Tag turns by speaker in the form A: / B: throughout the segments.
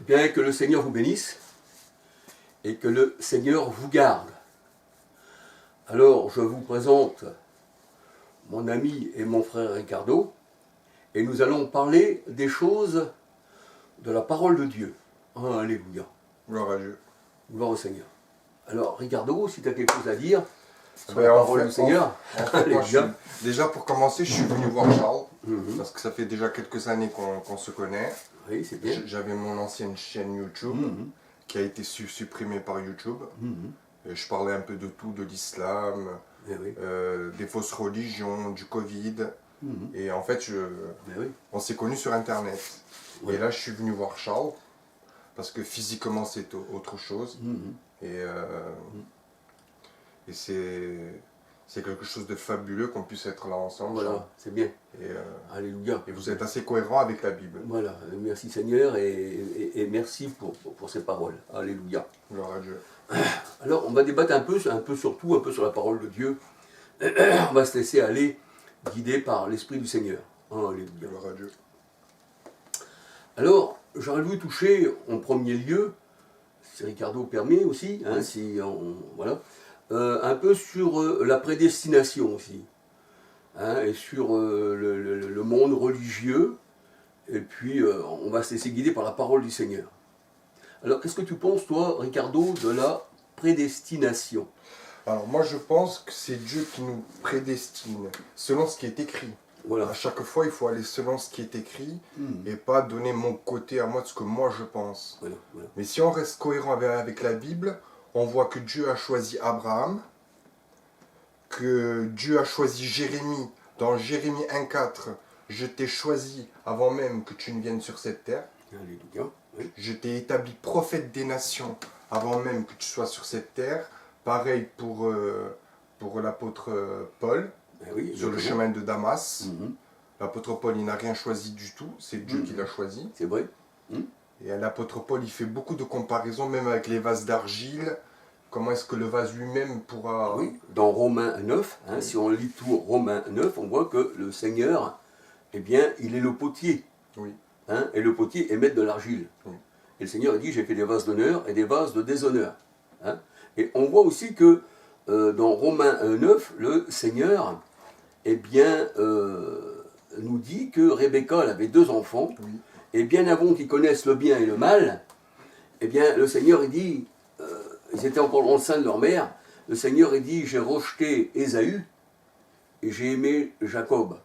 A: Bien que le Seigneur vous bénisse et que le Seigneur vous garde. Alors, je vous présente mon ami et mon frère Ricardo, et nous allons parler des choses de la parole de Dieu. Alléluia.
B: Gloire à Dieu.
A: Gloire au Seigneur. Alors, Ricardo, si tu as quelque chose à dire sur la parole du Seigneur.
B: Déjà, pour commencer, je suis venu voir Charles, parce que ça fait déjà quelques années qu'on se connaît.
A: Oui, c'est bien.
B: J'avais mon ancienne chaîne YouTube, qui a été supprimée par YouTube. Et je parlais un peu de tout, de l'islam, des fausses religions, du Covid. Et en fait, on s'est connus sur Internet. Et là, je suis venu voir Charles, parce que physiquement, c'est autre chose. Et c'est quelque chose de fabuleux qu'on puisse être là ensemble.
A: Voilà, c'est bien.
B: Et,
A: Alléluia.
B: Et vous êtes assez cohérent avec la Bible.
A: Voilà, merci Seigneur et merci pour ces paroles. Alléluia.
B: Gloire à Dieu.
A: Alors, on va débattre un peu sur la parole de Dieu. On va se laisser aller, guidé par l'Esprit du Seigneur. Alléluia.
B: Gloire à Dieu.
A: Alors, j'aurais voulu toucher en premier lieu, si Ricardo permet aussi, voilà, un peu sur la prédestination aussi, et sur le monde religieux, et puis on va se laisser guider par la parole du Seigneur. Alors, qu'est-ce que tu penses, toi, Ricardo, de la prédestination?
B: Alors, moi, je pense que c'est Dieu qui nous prédestine, selon ce qui est écrit.
A: Voilà.
B: À chaque fois, il faut aller selon ce qui est écrit, et pas donner mon côté à moi de ce que moi je pense.
A: Voilà.
B: Mais si on reste cohérent avec la Bible, on voit que Dieu a choisi Abraham, que Dieu a choisi Jérémie. Dans Jérémie 1,4, je t'ai choisi avant même que tu ne viennes sur cette terre.
A: Alléluia. Oui.
B: Je t'ai établi prophète des nations avant même que tu sois sur cette terre. Pareil pour l'apôtre Paul, sur le chemin de Damas. L'apôtre Paul, il n'a rien choisi du tout, c'est Dieu qui l'a choisi.
A: C'est vrai.
B: Et l'apôtre Paul, il fait beaucoup de comparaisons, même avec les vases d'argile. Comment est-ce que le vase lui-même pourra...
A: Oui, dans Romains 9, si on lit tout Romains 9, on voit que le Seigneur, eh bien, il est le potier.
B: Oui.
A: Et le potier est maître de l'argile. Et le Seigneur dit, j'ai fait des vases d'honneur et des vases de déshonneur. Et on voit aussi que dans Romains 9, le Seigneur, eh bien, nous dit que Rebecca elle avait 2 enfants, et bien avant qu'ils connaissent le bien et le mal, eh bien, le Seigneur, il dit, ils étaient encore dans le sein de leur mère, le Seigneur, il dit, j'ai rejeté Ésaü, et j'ai aimé Jacob.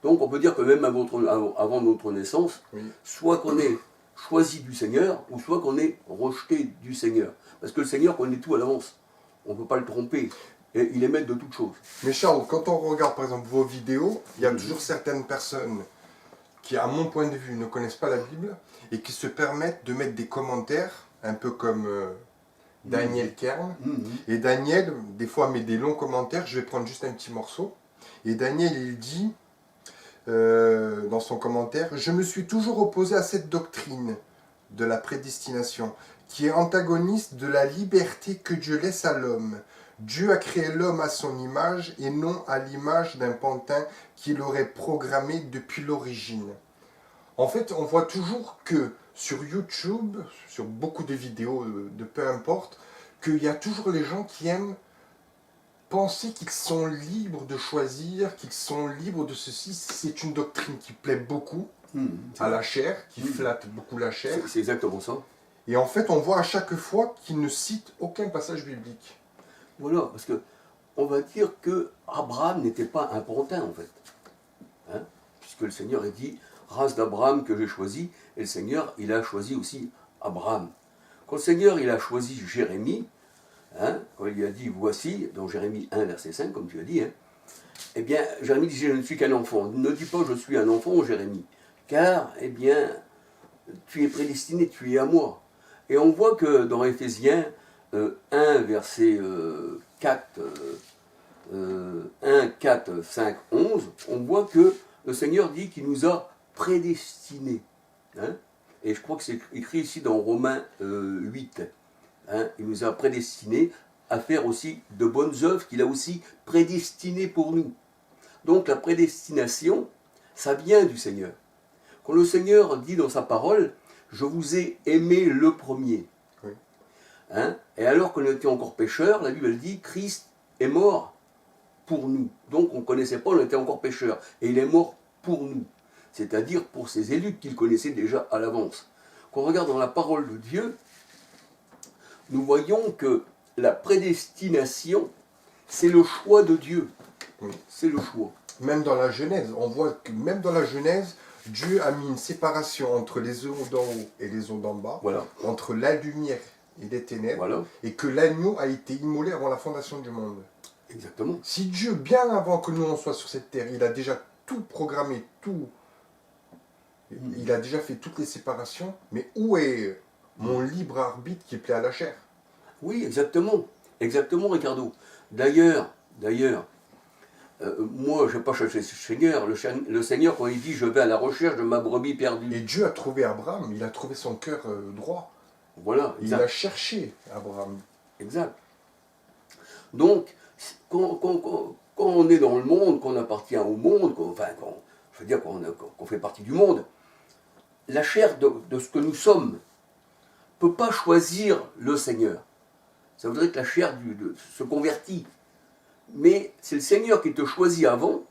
A: Donc on peut dire que même avant notre naissance, soit qu'on est choisi du Seigneur, ou soit qu'on est rejeté du Seigneur. Parce que le Seigneur connaît tout à l'avance. On ne peut pas le tromper. Et il est maître de toutes choses.
B: Mais Charles, quand on regarde par exemple vos vidéos, il y a toujours certaines personnes qui, à mon point de vue, ne connaissent pas la Bible et qui se permettent de mettre des commentaires, un peu comme Daniel Kern. Et Daniel, des fois, met des longs commentaires. Je vais prendre juste un petit morceau. Et Daniel, il dit, dans son commentaire, « Je me suis toujours opposé à cette doctrine de la prédestination, qui est antagoniste de la liberté que Dieu laisse à l'homme. Dieu a créé l'homme à son image et non à l'image d'un pantin qu'il aurait programmé depuis l'origine. » En fait, on voit toujours que sur YouTube, sur beaucoup de vidéos, de peu importe, qu'il y a toujours les gens qui aiment penser qu'ils sont libres de choisir, qu'ils sont libres de ceci. C'est une doctrine qui plaît beaucoup à la chair, qui flatte beaucoup la chair.
A: C'est exactement ça.
B: Et en fait, on voit à chaque fois qu'il ne cite aucun passage biblique.
A: Voilà, parce que on va dire que Abraham n'était pas un pantin en fait. Puisque le Seigneur a dit, race d'Abraham que j'ai choisi, et le Seigneur, il a choisi aussi Abraham. Quand le Seigneur, il a choisi Jérémie, quand il a dit, voici, dans Jérémie 1, verset 5, comme tu as dit, eh bien, Jérémie dit, je ne suis qu'un enfant. Ne dis pas, je suis un enfant, Jérémie, car, eh bien, tu es prédestiné, tu es à moi. Et on voit que dans Éphésiens 1, verset 4, 5, 11, on voit que le Seigneur dit qu'il nous a prédestinés. Et je crois que c'est écrit ici dans Romains 8. Il nous a prédestinés à faire aussi de bonnes œuvres qu'il a aussi prédestinées pour nous. Donc la prédestination, ça vient du Seigneur. Quand le Seigneur dit dans sa parole, je vous ai aimé le premier.
B: Oui.
A: Hein? Et alors qu'on était encore pécheurs, la Bible dit, Christ est mort pour nous. Donc on ne connaissait pas, on était encore pécheurs. Et il est mort pour nous. C'est-à-dire pour ses élus qu'il connaissait déjà à l'avance. Quand on regarde dans la parole de Dieu, nous voyons que la prédestination, c'est le choix de Dieu.
B: Oui.
A: C'est le choix.
B: Même dans la Genèse, on voit que même dans la Genèse, Dieu a mis une séparation entre les eaux d'en haut et les eaux d'en bas,
A: Voilà.
B: entre la lumière et les ténèbres,
A: Voilà.
B: et que l'agneau a été immolé avant la fondation du monde.
A: Exactement.
B: Si Dieu, bien avant que nous on soit sur cette terre, il a déjà tout programmé, tout, il a déjà fait toutes les séparations, mais où est mon libre arbitre qui plaît à la chair?
A: Oui, exactement. Exactement, Ricardo. D'ailleurs, moi, je n'ai pas cherché le Seigneur. Le Seigneur, quand il dit, je vais à la recherche de ma brebis perdue.
B: Et Dieu a trouvé Abraham, il a trouvé son cœur droit.
A: Voilà,
B: Il
A: exact.
B: a cherché Abraham.
A: Exact. Donc, quand on est dans le monde, qu'on appartient au monde, je veux dire qu'on fait partie du monde, la chair de ce que nous sommes ne peut pas choisir le Seigneur. Ça voudrait que la chair se convertit. Mais c'est le Seigneur qui te choisit avant,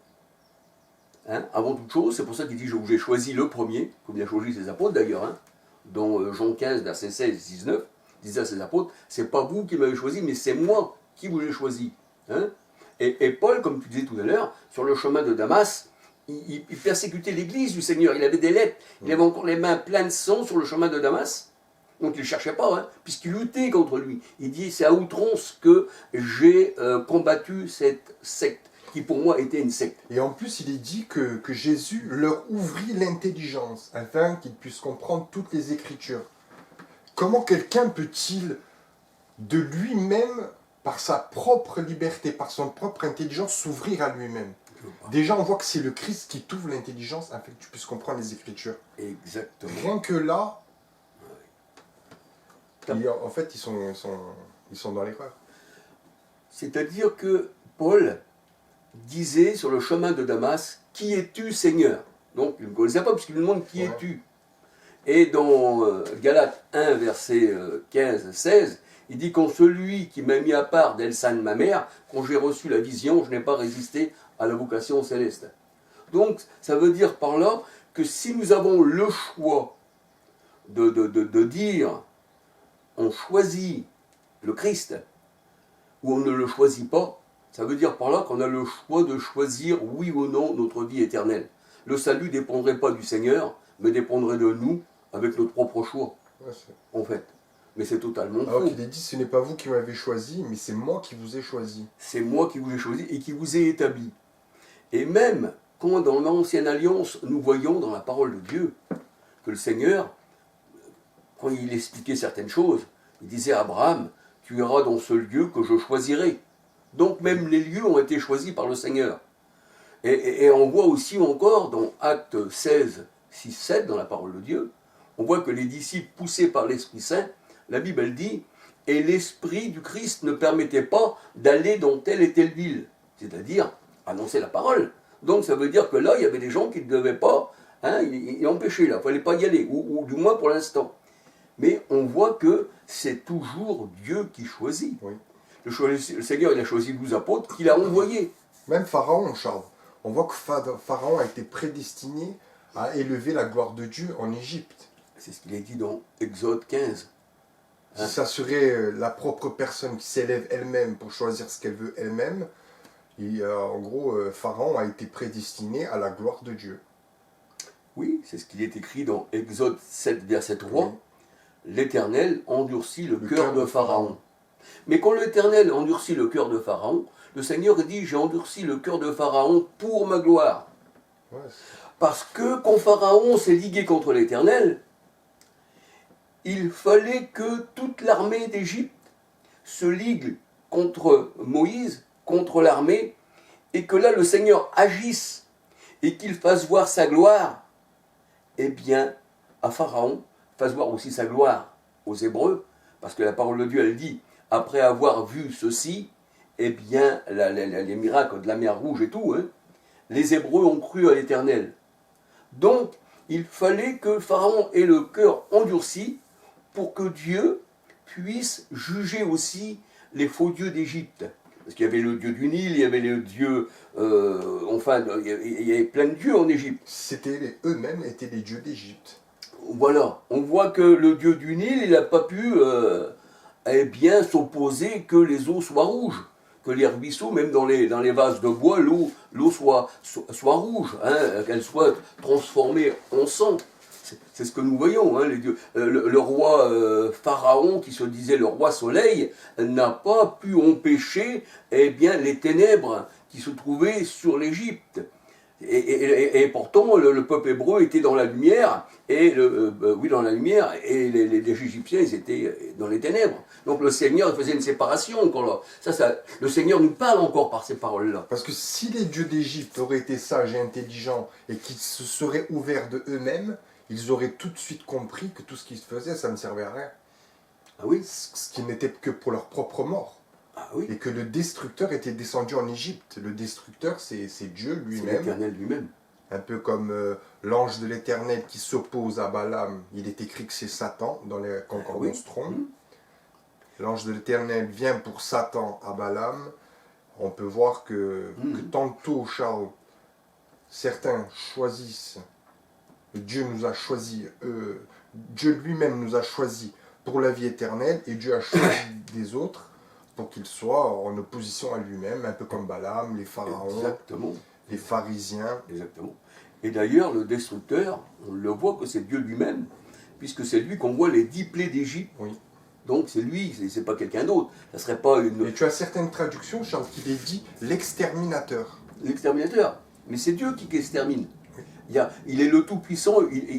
A: hein, avant toute chose. C'est pour ça qu'il dit, je vous ai choisi le premier, comme il a choisi ses apôtres d'ailleurs, hein, dans Jean 15, verset 16-19, il disait à ses apôtres, c'est pas vous qui m'avez choisi, mais c'est moi qui vous ai choisi. Hein. Et Paul, comme tu disais tout à l'heure, sur le chemin de Damas, il persécutait l'église du Seigneur, il avait des lettres, il avait encore les mains pleines de sang sur le chemin de Damas. Donc il ne cherchait pas, hein, puisqu'il luttait contre lui. Il dit, c'est à outrance que j'ai combattu cette secte, qui pour moi était une secte.
B: Et en plus, il est dit que Jésus leur ouvrit l'intelligence, afin qu'ils puissent comprendre toutes les Écritures. Comment quelqu'un peut-il, de lui-même, par sa propre liberté, par son propre intelligence, s'ouvrir à lui-même? Déjà, on voit que c'est le Christ qui t'ouvre l'intelligence, afin que tu puisses comprendre les Écritures.
A: Exactement.
B: Rien que là,
A: Oui.
B: en fait, ils sont dans l'erreur.
A: C'est-à-dire que Paul disait sur le chemin de Damas, qui es-tu Seigneur? Donc il ne connaissait pas, puisqu'il lui demande qui es-tu? Et dans Galates 1, verset 15-16, il dit, quand celui qui m'a mis à part d'Elsan, ma mère, quand j'ai reçu la vision, je n'ai pas résisté à la vocation céleste. Donc ça veut dire par là que si nous avons le choix de dire, on choisit le Christ, ou on ne le choisit pas, ça veut dire par là qu'on a le choix de choisir oui ou non notre vie éternelle. Le salut ne dépendrait pas du Seigneur, mais dépendrait de nous avec notre propre choix, en fait. Mais c'est totalement faux.
B: Alors qu'il est dit, ce n'est pas vous qui m'avez choisi, mais c'est moi qui vous ai choisi.
A: C'est moi qui vous ai choisi et qui vous ai établi. Et même quand dans l'Ancienne Alliance, nous voyons dans la parole de Dieu que le Seigneur, quand il expliquait certaines choses, il disait à Abraham, tu iras dans ce lieu que je choisirai. Donc même les lieux ont été choisis par le Seigneur. Et on voit aussi encore dans Actes 16, 6, 7, dans la parole de Dieu, on voit que les disciples poussés par l'Esprit Saint, la Bible elle dit, et l'Esprit du Christ ne permettait pas d'aller dans telle et telle ville, c'est-à-dire annoncer la parole. Donc ça veut dire que là, il y avait des gens qui ne devaient pas, hein, ils empêchaient là, il ne fallait pas y aller, ou du moins pour l'instant. Mais on voit que c'est toujours Dieu qui choisit.
B: Oui.
A: Le Seigneur, il a choisi 12 apôtres qu'il a envoyés.
B: Même Pharaon, Charles. On voit que Pharaon a été prédestiné à élever la gloire de Dieu en Égypte.
A: C'est ce qu'il est dit dans Exode 15.
B: Si ça serait la propre personne qui s'élève elle-même pour choisir ce qu'elle veut elle-même, en gros, Pharaon a été prédestiné à la gloire de Dieu.
A: Oui, c'est ce qu'il est écrit dans Exode 7, verset 3.
B: Oui.
A: L'Éternel endurcit le cœur de Pharaon. Mais quand l'Éternel endurcit le cœur de Pharaon, le Seigneur dit, j'ai endurci le cœur de Pharaon pour ma gloire.
B: Ouais,
A: Parce que quand Pharaon s'est ligué contre l'Éternel, il fallait que toute l'armée d'Égypte se ligue contre Moïse, contre l'armée, et que là le Seigneur agisse et qu'il fasse voir sa gloire, eh bien, à Pharaon, fasse voir aussi sa gloire aux Hébreux, parce que la parole de Dieu, elle dit, après avoir vu ceci, eh bien, les miracles de la mer Rouge et tout, hein, les Hébreux ont cru à l'Éternel. Donc, il fallait que Pharaon ait le cœur endurci pour que Dieu puisse juger aussi les faux dieux d'Égypte. Parce qu'il y avait le dieu du Nil, il y avait le dieu... enfin, il y avait plein de dieux en Égypte.
B: Eux-mêmes étaient les dieux d'Égypte.
A: Voilà, on voit que le dieu du Nil, il n'a pas pu eh bien s'opposer que les eaux soient rouges, que les ruisseaux, même dans les vases de bois, l'eau soit rouge, hein, qu'elle soit transformée en sang. C'est ce que nous voyons, hein, les dieux. Le roi Pharaon, qui se disait le roi soleil, n'a pas pu empêcher eh bien, les ténèbres qui se trouvaient sur l'Égypte. Et pourtant, le peuple hébreu était dans la lumière, oui, dans la lumière, et les Égyptiens, ils étaient dans les ténèbres. Donc le Seigneur faisait une séparation encore là. Le Seigneur nous parle encore par ces paroles-là.
B: Parce que si les dieux d'Égypte auraient été sages et intelligents, et qu'ils se seraient ouverts de eux-mêmes, ils auraient tout de suite compris que tout ce qu'ils faisaient, ça ne servait à rien.
A: Ah oui.
B: Ce qui n'était que pour leur propre mort.
A: Ah oui.
B: Et que le destructeur était descendu en Égypte. Le destructeur, c'est Dieu lui-même.
A: C'est l'Éternel lui-même.
B: Un peu comme l'ange de l'Éternel qui s'oppose à Balaam. Il est écrit que c'est Satan dans les concordances Strong. L'ange de l'Éternel vient pour Satan à Balaam. On peut voir que tantôt, Charles, certains choisissent. Dieu nous a choisis, Dieu lui-même nous a choisis pour la vie éternelle, et Dieu a choisi des autres pour qu'ils soient en opposition à lui-même, un peu comme Balaam, les pharaons,
A: exactement,
B: les pharisiens.
A: Exactement. Et d'ailleurs, le destructeur, on le voit que c'est Dieu lui-même, puisque c'est lui qu'on voit les 10 plaies d'Égypte.
B: Oui.
A: Donc c'est lui, c'est pas quelqu'un d'autre. Ça serait pas une...
B: Et tu as certaines traductions, Charles, qui les dit l'exterminateur.
A: L'exterminateur. Mais c'est Dieu qui extermine. Il est le Tout-Puissant,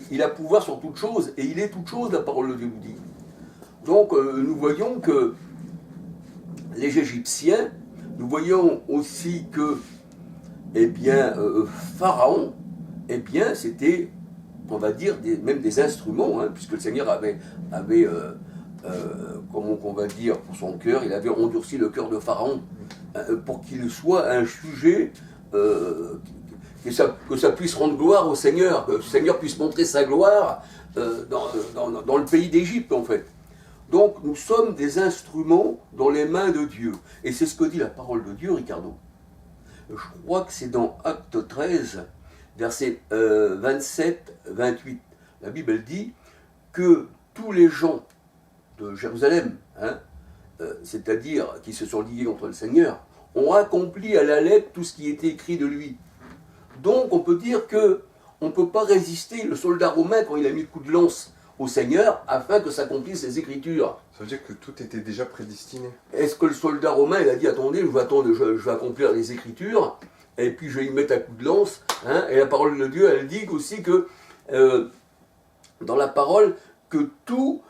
A: il a pouvoir sur toute chose, et il est toute chose, la parole de Dieu nous dit. Donc nous voyons que les Égyptiens, nous voyons aussi que, eh bien, Pharaon, eh bien, c'était, on va dire, même des instruments, hein, puisque le Seigneur avait comment on va dire, pour son cœur, il avait endurci le cœur de Pharaon, pour qu'il soit un sujet... que ça puisse rendre gloire au Seigneur, que le Seigneur puisse montrer sa gloire dans le pays d'Égypte, en fait. Donc, nous sommes des instruments dans les mains de Dieu. Et c'est ce que dit la parole de Dieu, Ricardo. Je crois que c'est dans Acte 13, versets 27-28. La Bible, elle dit que tous les gens de Jérusalem, hein, c'est-à-dire qui se sont liés contre le Seigneur, ont accompli à la lettre tout ce qui était écrit de lui. Donc on peut dire que on ne peut pas résister le soldat romain quand il a mis le coup de lance au Seigneur afin que s'accomplissent les Écritures.
B: Ça veut dire que tout était déjà prédestiné.
A: Est-ce que le soldat romain il a dit attendez, je vais accomplir les Écritures et puis je vais y mettre un coup de lance, hein, et la parole de Dieu elle dit aussi que dans la parole que tout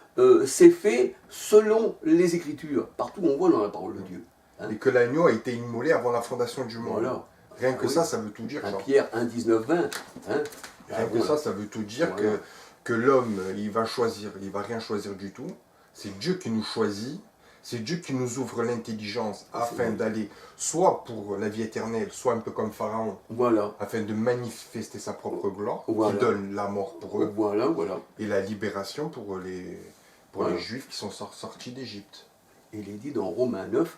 A: s'est fait selon les Écritures. Partout on voit dans la parole de Dieu.
B: Hein. Et que l'agneau a été immolé avant la fondation du monde.
A: Voilà.
B: Rien que ça veut tout dire.
A: 1 Pierre 1, 19, 20. Hein.
B: Rien que ça veut tout dire que l'homme, il va choisir, il va rien choisir du tout. C'est Dieu qui nous choisit, c'est Dieu qui nous ouvre l'intelligence afin d'aller soit pour la vie éternelle, soit un peu comme Pharaon, afin de manifester sa propre gloire, qui donne la mort pour eux, et la libération pour les Juifs qui sont sortis d'Égypte.
A: Et il est dit dans Romains 9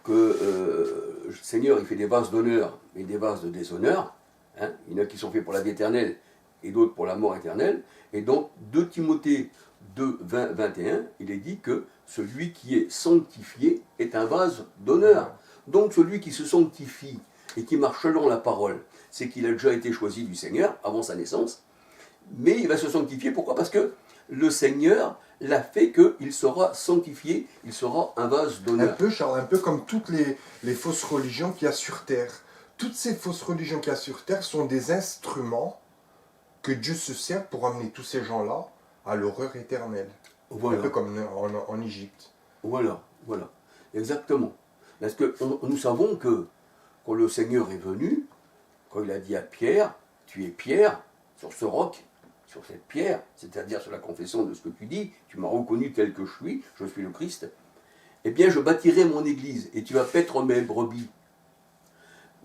A: que le Seigneur il fait des vases d'honneur et des vases de déshonneur. Hein. Il y en a qui sont faits pour la vie éternelle et d'autres pour la mort éternelle. Et donc 2 Timothée 2, 20, 21, il est dit que celui qui est sanctifié est un vase d'honneur. Donc celui qui se sanctifie et qui marche selon la parole, c'est qu'il a déjà été choisi du Seigneur avant sa naissance. Mais il va se sanctifier, pourquoi? Parce que le Seigneur l'a fait qu'il sera sanctifié, il sera un vase d'honneur.
B: Un peu, Charles, un peu comme toutes les fausses religions qu'il y a sur terre. Toutes ces fausses religions qu'il y a sur terre sont des instruments que Dieu se sert pour amener tous ces gens-là à l'horreur éternelle. Un peu comme en Égypte.
A: Voilà, exactement. Parce que nous savons que quand le Seigneur est venu, quand il a dit à Pierre, tu es Pierre, sur ce roc, sur cette pierre, c'est-à-dire sur la confession de ce que tu dis, tu m'as reconnu tel que je suis le Christ, eh bien je bâtirai mon église et tu vas paître mes brebis.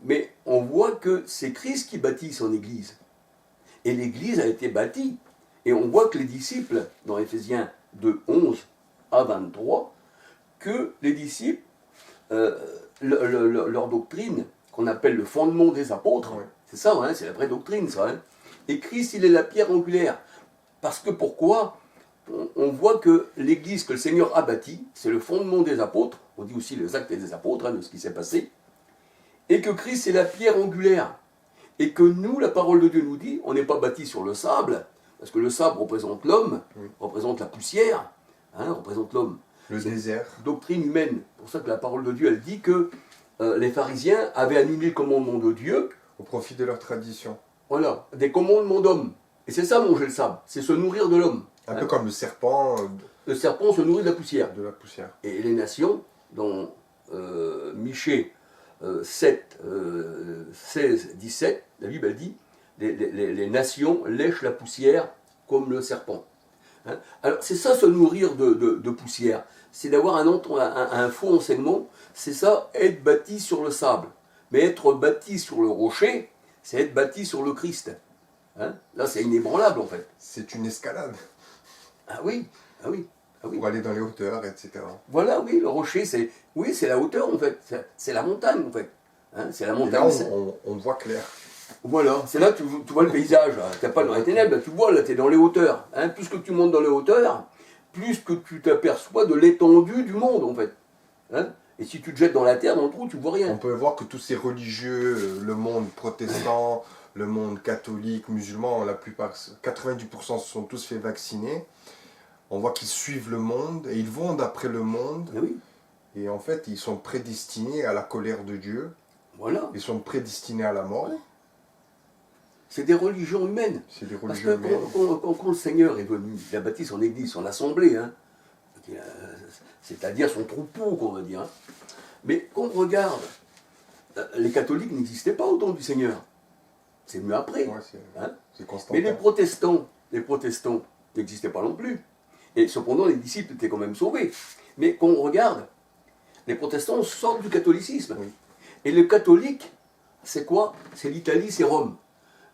A: Mais on voit que c'est Christ qui bâtit son église. Et l'église a été bâtie. Et on voit que les disciples, dans Éphésiens 2, 11 à 23, que les disciples, leur doctrine, qu'on appelle le fondement des apôtres,
B: Ouais.
A: c'est ça, hein, c'est la vraie doctrine, ça. Hein. Et Christ, il est la pierre angulaire. Parce que pourquoi on voit que l'église que le Seigneur a bâtie, c'est le fondement des apôtres, on dit aussi les actes des apôtres, hein, de ce qui s'est passé, et que Christ est la pierre angulaire. Et que nous, la parole de Dieu nous dit, on n'est pas bâti sur le sable, parce que le sable représente l'homme,
B: Oui.
A: représente la poussière, hein, représente l'homme.
B: Le désert.
A: Doctrine humaine. C'est pour ça que la parole de Dieu, elle dit que les pharisiens avaient annulé le commandement de Dieu,
B: Au profit de leur tradition.
A: voilà, des commandements d'hommes. Et c'est ça, manger le sable, c'est se nourrir de l'homme.
B: Un
A: Hein.
B: peu comme le serpent
A: Le serpent se nourrit de la poussière.
B: de la poussière.
A: Et les nations, dans Michée 7, 16, 17, la Bible elle dit, les nations lèchent la poussière comme le serpent. Hein. Alors c'est ça se nourrir de poussière, c'est d'avoir un faux enseignement, c'est ça être bâti sur le sable. Mais être bâti sur le rocher, c'est être bâti sur le Christ. Hein. Là c'est inébranlable en fait.
B: C'est une escalade
A: Ah oui, ah oui, ah oui.
B: pour aller dans les hauteurs, etc.
A: Voilà, oui, le rocher, c'est la hauteur en fait, c'est la montagne en fait. Hein, c'est la
B: Et
A: montagne.
B: là, on voit clair.
A: Voilà, c'est là que tu vois le paysage. Tu n'es pas dans les ténèbres, là, tu vois, là, tu es dans les hauteurs. Hein, plus que tu montes dans les hauteurs, plus que tu t'aperçois de l'étendue du monde en fait. Hein. Et si tu te jettes dans la terre, dans le trou, tu vois
B: On
A: rien.
B: peut voir que tous ces religieux, le monde protestant, le monde catholique, musulman, la plupart, 90% se sont tous fait vacciner. On voit qu'ils suivent le monde et ils vont d'après le monde.
A: Mais oui,
B: Et en fait, ils sont prédestinés à la colère de Dieu.
A: voilà.
B: Ils sont prédestinés à la mort.
A: C'est des religions humaines.
B: C'est des
A: Parce
B: religions
A: que
B: humaines.
A: quand le Seigneur est venu, il a bâti son église, son assemblée, hein, c'est-à-dire son troupeau, qu'on va dire. Hein. Mais quand on regarde, les catholiques n'existaient pas au temps du Seigneur. C'est venu après.
B: Ouais,
A: Hein.
B: c'est Constantin.
A: Mais les protestants n'existaient pas non plus. Et cependant, les disciples étaient quand même sauvés. Mais quand on regarde, les protestants sortent du catholicisme.
B: Oui.
A: Et le catholique, c'est quoi? C'est l'Italie, c'est Rome.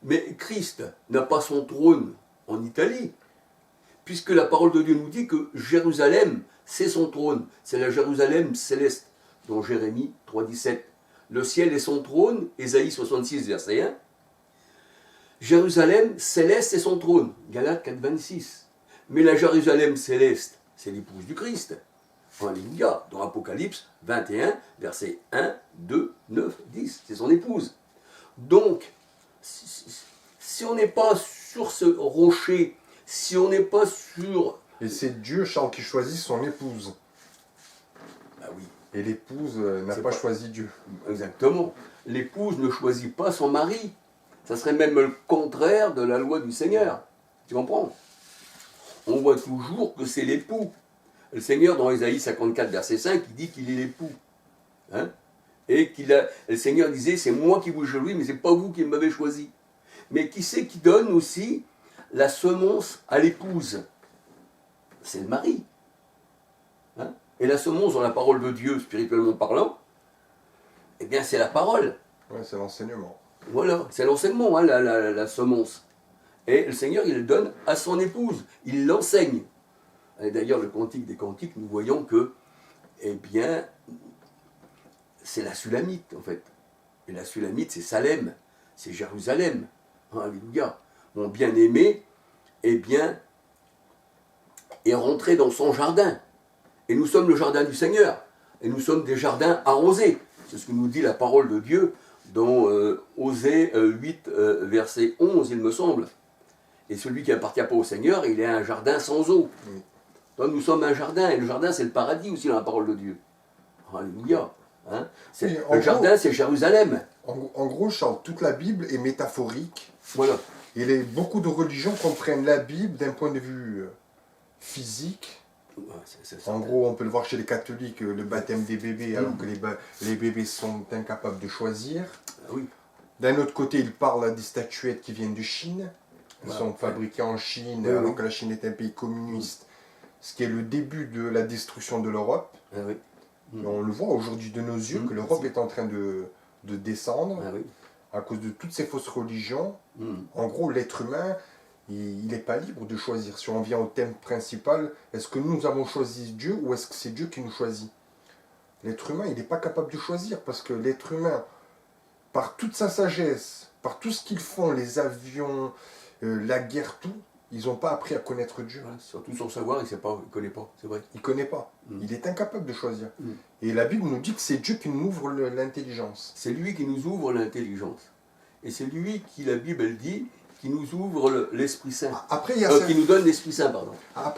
A: Mais Christ n'a pas son trône en Italie, puisque la parole de Dieu nous dit que Jérusalem, c'est son trône. C'est la Jérusalem céleste, dans Jérémie 3,17. Le ciel est son trône, Ésaïe 66, verset 1. Jérusalem céleste est son trône, Galates 4,26. Mais la Jérusalem céleste, c'est l'épouse du Christ. Alléluia, dans Apocalypse 21, versets 1, 2, 9, 10. C'est son épouse. Donc, si on n'est pas sur ce rocher, si on n'est pas sur...
B: Et c'est Dieu, Charles, qui choisit son épouse.
A: Bah oui,
B: Et l'épouse n'a
A: C'est
B: pas
A: pas-
B: choisi Dieu.
A: exactement. L'épouse ne choisit pas son mari. Ça serait même le contraire de la loi du Seigneur. Tu comprends? On voit toujours que c'est l'époux. Le Seigneur, dans Ésaïe 54, verset 5, il dit qu'il est l'époux. Hein? Et le Seigneur disait, c'est moi qui vous choisis, mais c'est pas vous qui m'avez choisi. Mais qui c'est qui donne aussi la semence à l'épouse? C'est le mari. Hein? Et la semence dans la parole de Dieu, spirituellement parlant, eh bien c'est la parole.
B: Ouais, c'est l'enseignement.
A: Voilà, c'est l'enseignement, hein, la semence. Et le Seigneur, il le donne à son épouse, il l'enseigne. Et d'ailleurs, le Cantique des Cantiques, nous voyons que, eh bien, c'est la Sulamite, en fait. Et la Sulamite, c'est Salem, c'est Jérusalem. Alléluia. Mon bien-aimé, eh bien, est rentré dans son jardin. Et nous sommes le jardin du Seigneur. Et nous sommes des jardins arrosés. C'est ce que nous dit la parole de Dieu dans Osée 8, verset 11, il me semble. Et celui qui n'appartient pas au Seigneur, il est un jardin sans eau.
B: Oui.
A: Donc nous sommes un jardin, et le jardin c'est le paradis aussi dans la parole de Dieu. Alléluia. Hein.
B: Oui, en
A: Le
B: gros-
A: jardin c'est Jérusalem.
B: En gros, Charles, toute la Bible est métaphorique.
A: Voilà.
B: Et beaucoup de religions comprennent la Bible d'un point de vue physique.
A: Ouais, c'est
B: En
A: certain.
B: gros, on peut le voir chez les catholiques, le baptême des bébés, alors que les bébés sont incapables de choisir.
A: Ah oui.
B: D'un autre côté, ils parlent des statuettes qui viennent de Chine. Elles sont fabriquées en Chine,
A: Oui,
B: alors
A: oui.
B: que la Chine est un pays communiste. Ce qui est le début de la destruction de l'Europe.
A: Ah oui.
B: Et on le voit aujourd'hui de nos yeux que l'Europe est en train de descendre
A: Ah oui.
B: à cause de toutes ces fausses religions.
A: Mm.
B: En gros, l'être humain, il n'est pas libre de choisir. Si on vient au thème principal, est-ce que nous avons choisi Dieu ou est-ce que c'est Dieu qui nous choisit? L'être humain, il n'est pas capable de choisir parce que l'être humain, par toute sa sagesse, par tout ce qu'ils font, les avions, la guerre, tout, ils n'ont pas appris à connaître Dieu.
A: Voilà, surtout son savoir, il ne connaît pas, c'est vrai.
B: Il ne connaît pas.
A: Mm.
B: Il est incapable de choisir.
A: Mm.
B: Et la Bible nous dit que c'est Dieu qui nous ouvre l'intelligence.
A: C'est lui qui nous ouvre l'intelligence. Et c'est lui qui, la Bible, elle dit, qui nous ouvre l'Esprit Saint.
B: Après, il
A: Qui nous donne l'Esprit Saint, pardon.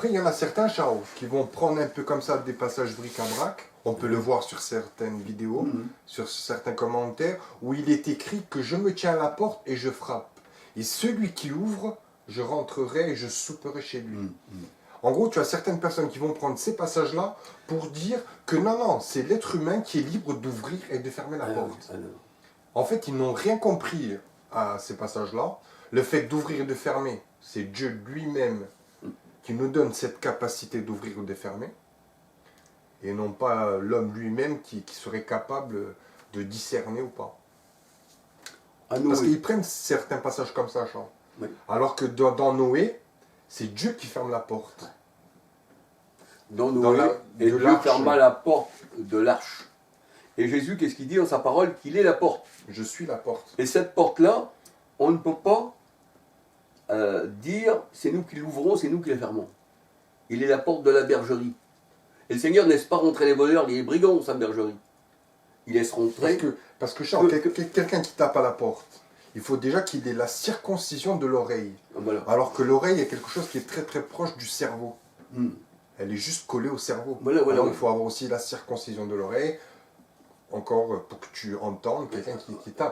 B: y en a certains, Charles, qui vont prendre un peu comme ça des passages bric-à-brac. On peut le voir sur certaines vidéos, sur certains commentaires, où il est écrit que je me tiens à la porte et je frappe. Et celui qui ouvre, je rentrerai et je souperai chez lui. En gros, tu as certaines personnes qui vont prendre ces passages-là pour dire que non, c'est l'être humain qui est libre d'ouvrir et de fermer la porte. En fait, ils n'ont rien compris à ces passages-là. Le fait d'ouvrir et de fermer, c'est Dieu lui-même qui nous donne cette capacité d'ouvrir ou de fermer. Et non pas l'homme lui-même qui serait capable de discerner ou pas. Parce qu'ils prennent certains passages comme ça, Charles.
A: Oui.
B: Alors que dans Noé, c'est Dieu qui ferme la porte.
A: Dans Noé, et Dieu ferma la porte de l'arche. Et Jésus, qu'est-ce qu'il dit dans sa parole? Qu'il est la porte.
B: Je suis la porte.
A: Et cette porte-là, on ne peut pas dire c'est nous qui l'ouvrons, c'est nous qui la fermons. Il est la porte de la bergerie. Et le Seigneur ne laisse pas rentrer les voleurs, les brigands dans sa bergerie. Il laisse rentrer.
B: Parce que Charles, quelqu'un qui tape à la porte, il faut déjà qu'il ait la circoncision de l'oreille.
A: Voilà.
B: Alors que l'oreille est quelque chose qui est très très proche du cerveau.
A: Mm.
B: Elle est juste collée au cerveau.
A: Voilà,
B: Alors il faut avoir aussi la circoncision de l'oreille, encore pour que tu entendes quelqu'un qui tape.